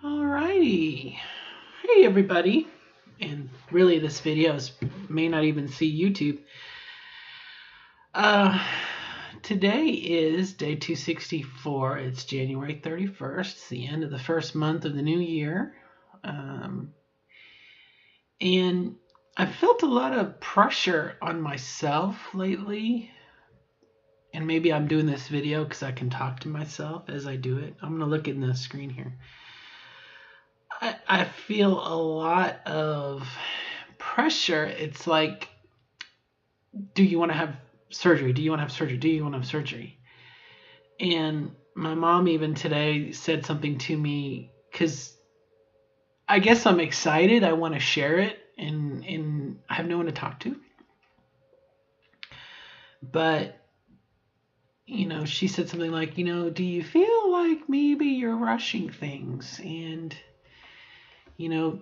Alrighty. Hey everybody. And really this video may not even see YouTube. Uh, Today is day 264. It's January 31st. It's the end of the first month of the new year. And I felt a lot of pressure on myself lately. And maybe I'm doing this video because I can talk to myself as I do it. I'm going to look in the screen here. I feel a lot of pressure. It's like, do you want to have surgery? Do you want to have surgery? Do you want to have surgery? And my mom even today said something to me because I guess I'm excited. I want to share it and I have no one to talk to. But, she said something like, do you feel like maybe you're rushing things? And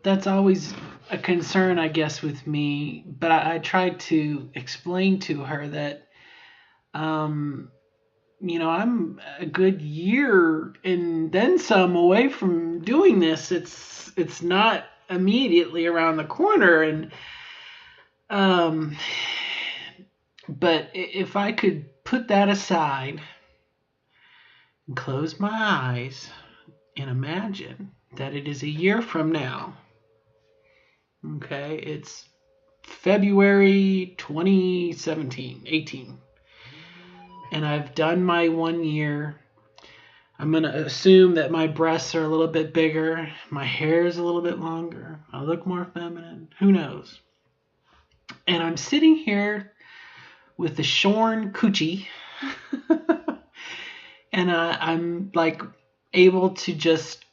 that's always a concern, I guess, with me. But I tried to explain to her that, I'm a good year and then some away from doing this. It's not immediately around the corner. And, but if I could put that aside and close my eyes and imagine that it is a year from now. Okay, it's February 18. And I've done my 1 year. I'm going to assume that my breasts are a little bit bigger. My hair is a little bit longer. I look more feminine. Who knows? And I'm sitting here with the shorn coochie. And I'm like able to just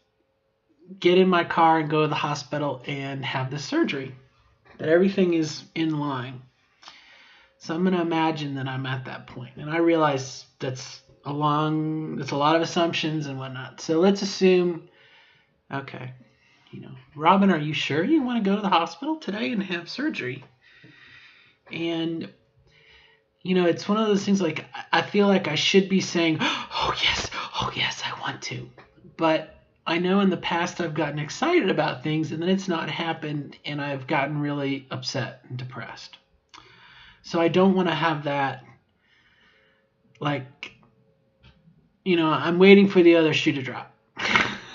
get in my car and go to the hospital and have the surgery. That everything is in line. So I'm going to imagine that I'm at that point. And I realize that's a lot of assumptions and whatnot. So let's assume, okay, Robin, are you sure you want to go to the hospital today and have surgery? And, it's one of those things like I feel like I should be saying, oh yes, I want to. But I know in the past I've gotten excited about things and then it's not happened and I've gotten really upset and depressed. So I don't want to have that, like, I'm waiting for the other shoe to drop.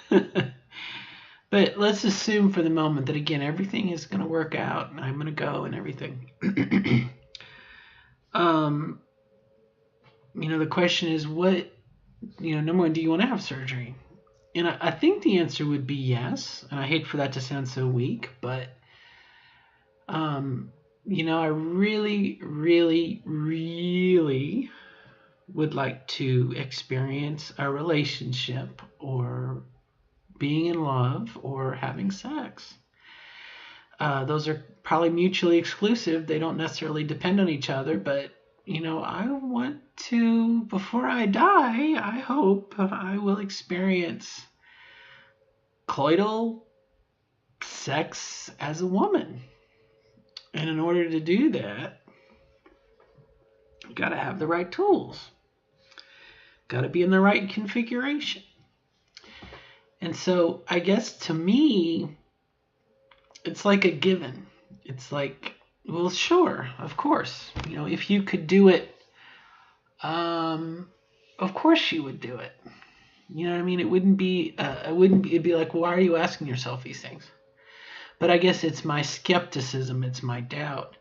But let's assume for the moment that, again, everything is going to work out and I'm going to go and everything. The question is what, number one, do you want to have surgery? And I think the answer would be yes. And I hate for that to sound so weak, but, I really, really, really would like to experience a relationship or being in love or having sex. Those are probably mutually exclusive. They don't necessarily depend on each other, but I want to, before I die, I hope I will experience coital sex as a woman. And in order to do that, you got to have the right tools. Got to be in the right configuration. And so I guess to me, it's like a given. It's like, well, sure, of course. If you could do it, of course you would do it. You know what I mean? It'd be like, why are you asking yourself these things? But I guess it's my skepticism. It's my doubt.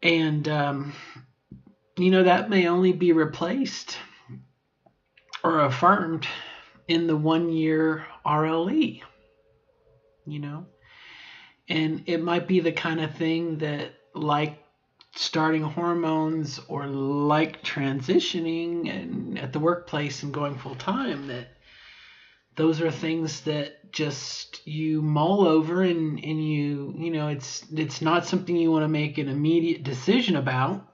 And, that may only be replaced or affirmed in the 1 year RLE, and it might be the kind of thing that, like starting hormones or like transitioning and at the workplace and going full time, that those are things that just you mull over and it's not something you want to make an immediate decision about.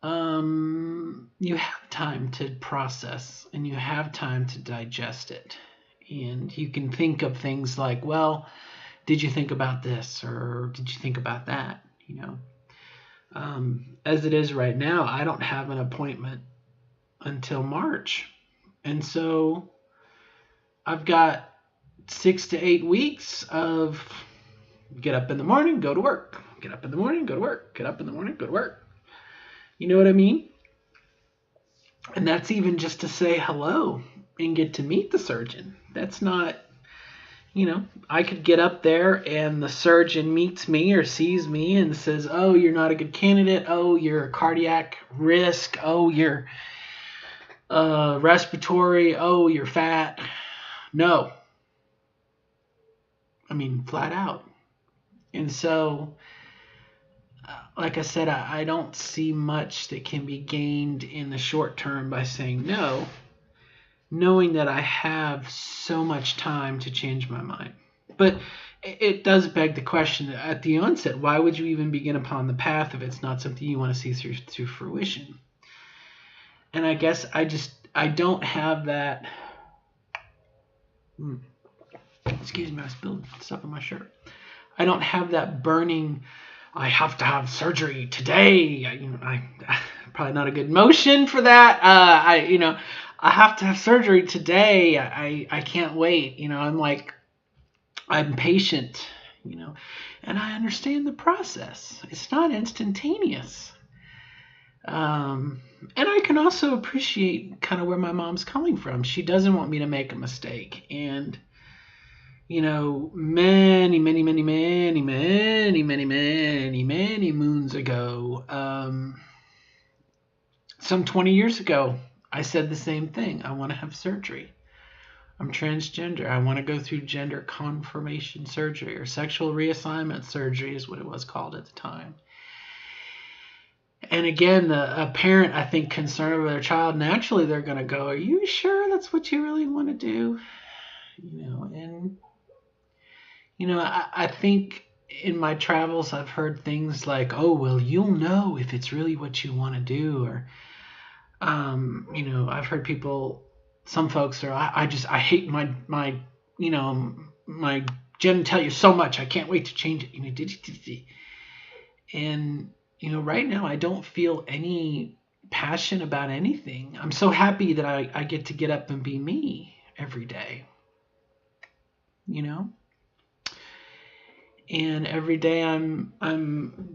You have time to process and you have time to digest it. And you can think of things like, well, did you think about this or did you think about that? As it is right now, I don't have an appointment until March. And so I've got 6 to 8 weeks of get up in the morning, go to work. Get up in the morning, go to work. Get up in the morning, go to work. You know what I mean? And that's even just to say hello and get to meet the surgeon. That's not, I could get up there and the surgeon meets me or sees me and says, oh, you're not a good candidate. Oh, you're a cardiac risk. Oh, you're respiratory. Oh, you're fat. No. I mean, flat out. And so, like I said, I don't see much that can be gained in the short term by saying no, knowing that I have so much time to change my mind. But it does beg the question at the onset, why would you even begin upon the path if it's not something you want to see through to fruition? And I guess I don't have that. Excuse me, I spilled stuff on my shirt. I don't have that burning, I have to have surgery today. I probably not a good motion for that. I have to have surgery today. I can't wait. I'm patient, and I understand the process. It's not instantaneous. And I can also appreciate kind of where my mom's coming from. She doesn't want me to make a mistake. And, many, many, many, many, many, many, many, many moons ago, some 20 years ago, I said the same thing. I want to have surgery. I'm transgender. I want to go through gender confirmation surgery, or sexual reassignment surgery is what it was called at the time. And again, a parent, I think, concerned with their child, naturally they're going to go, are you sure that's what you really want to do? I think in my travels I've heard things like, oh, well, you'll know if it's really what you want to do. Or, I've heard some folks are, I hate my genitalia so much, I can't wait to change it. And, right now I don't feel any passion about anything. I'm so happy that I get up and be me every day, And every day I'm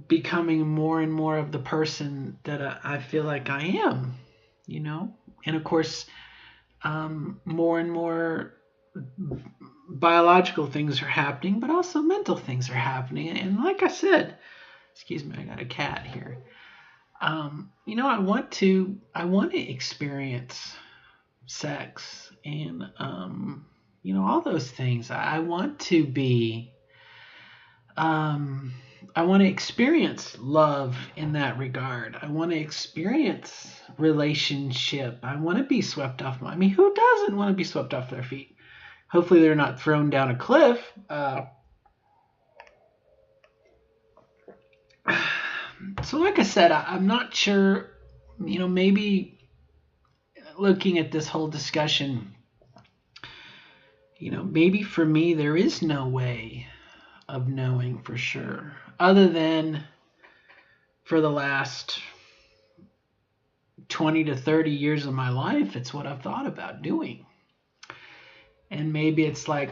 becoming more and more of the person that I feel like I am, And of course, more and more biological things are happening, but also mental things are happening. And like I said, excuse me, I got a cat here. I want to experience sex and, all those things. I want to be, I want to experience love in that regard. I want to experience relationship. I want to be swept off. Who doesn't want to be swept off their feet? Hopefully they're not thrown down a cliff. So like I said, I'm not sure, maybe looking at this whole discussion, maybe for me there is no way of knowing for sure, other than for the last 20 to 30 years of my life, it's what I've thought about doing. And maybe it's like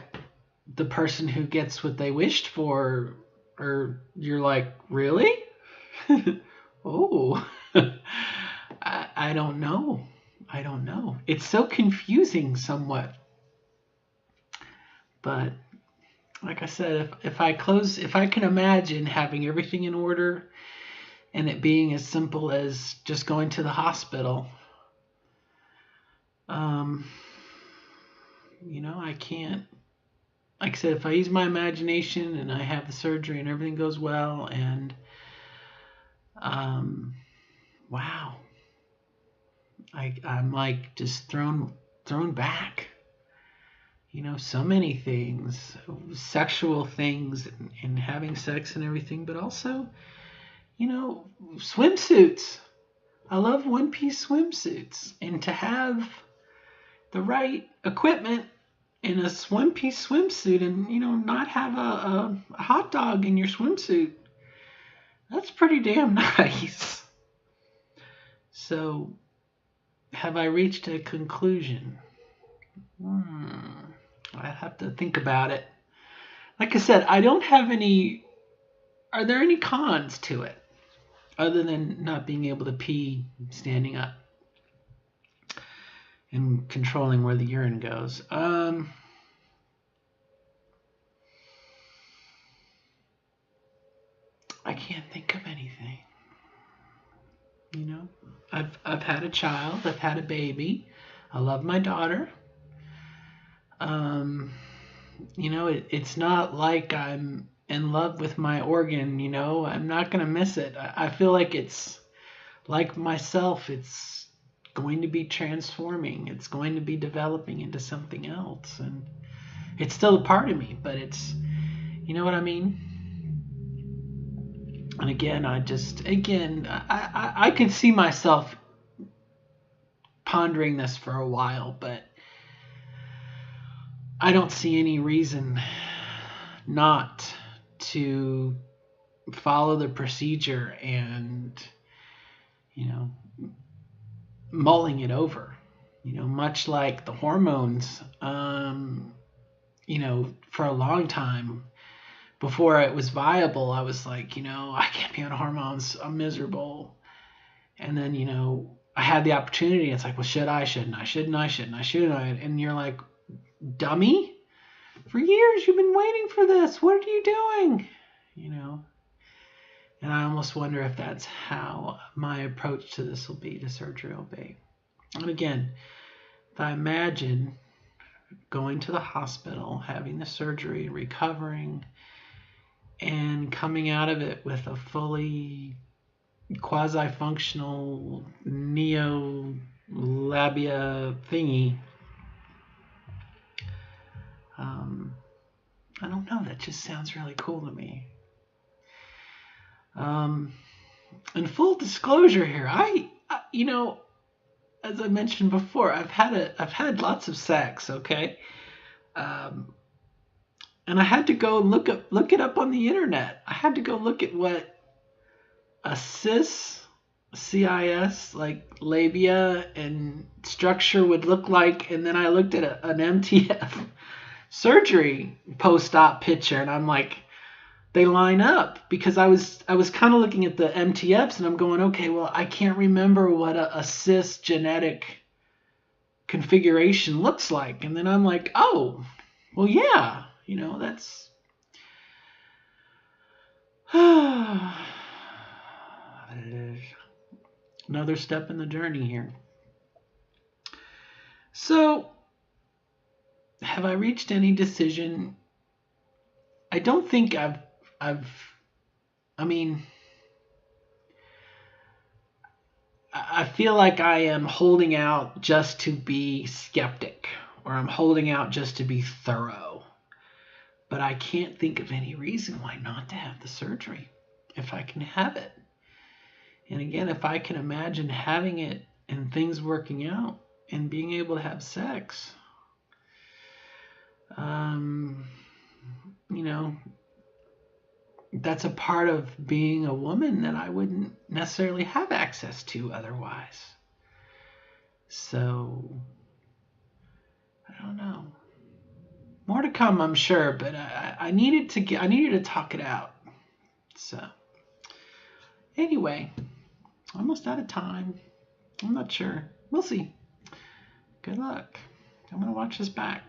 the person who gets what they wished for, or you're like, really? Oh, I don't know. It's so confusing somewhat. But like I said, if I can imagine having everything in order and it being as simple as just going to the hospital, I can't, like I said, if I use my imagination and I have the surgery and everything goes well, and wow, I'm like just thrown back. So many things, sexual things, and having sex and everything, but also, swimsuits. I love one-piece swimsuits, and to have the right equipment in a one-piece swimsuit, and not have a hot dog in your swimsuit, that's pretty damn nice. So, have I reached a conclusion? have to think about it. Like I said, I don't have any. Are there any cons to it other than not being able to pee standing up and controlling where the urine goes? I can't think of anything. You know, I've had a child, I've had a baby. I love my daughter. You know, it's not like I'm in love with my organ, you know. I'm not going to miss it. I feel like it's like myself, it's going to be transforming. It's going to be developing into something else. And it's still a part of me, but it's, you know what I mean? And again, I can see myself pondering this for a while, but I don't see any reason not to follow the procedure and, you know, mulling it over, you know, much like the hormones, you know, for a long time before it was viable, I was like, you know, I can't be on hormones. I'm miserable. And then, you know, I had the opportunity. It's like, well, should I? Shouldn't I? Shouldn't I? Shouldn't I? Shouldn't I? And you're like, dummy, for years you've been waiting for this. What are you doing? You know? And I almost wonder if that's how my approach to this will be, to surgery will be. And again, if I imagine going to the hospital, having the surgery, recovering, and coming out of it with a fully quasi-functional neo-labia thingy, I don't know, that just sounds really cool to me. And full disclosure here, I you know, as I mentioned before, I've had lots of sex, okay? And I had to go look it up on the internet. I had to go look at what a CIS, like labia and structure would look like, and then I looked at an MTF surgery post-op picture, and I'm like, they line up, because I was kind of looking at the MTFs, and I'm going, okay, well, I can't remember what a CIS genetic configuration looks like, and then I'm like, oh, well, yeah, you know, that's another step in the journey here. So, have I reached any decision? I don't think I mean, I feel like I am holding out just to be skeptic, or I'm holding out just to be thorough. But I can't think of any reason why not to have the surgery if I can have it. And again, if I can imagine having it and things working out and being able to have sex, you know, that's a part of being a woman that I wouldn't necessarily have access to otherwise. So, I don't know. More to come, I'm sure, but I needed to talk it out. So, anyway, almost out of time. I'm not sure. We'll see. Good luck. I'm going to watch this back.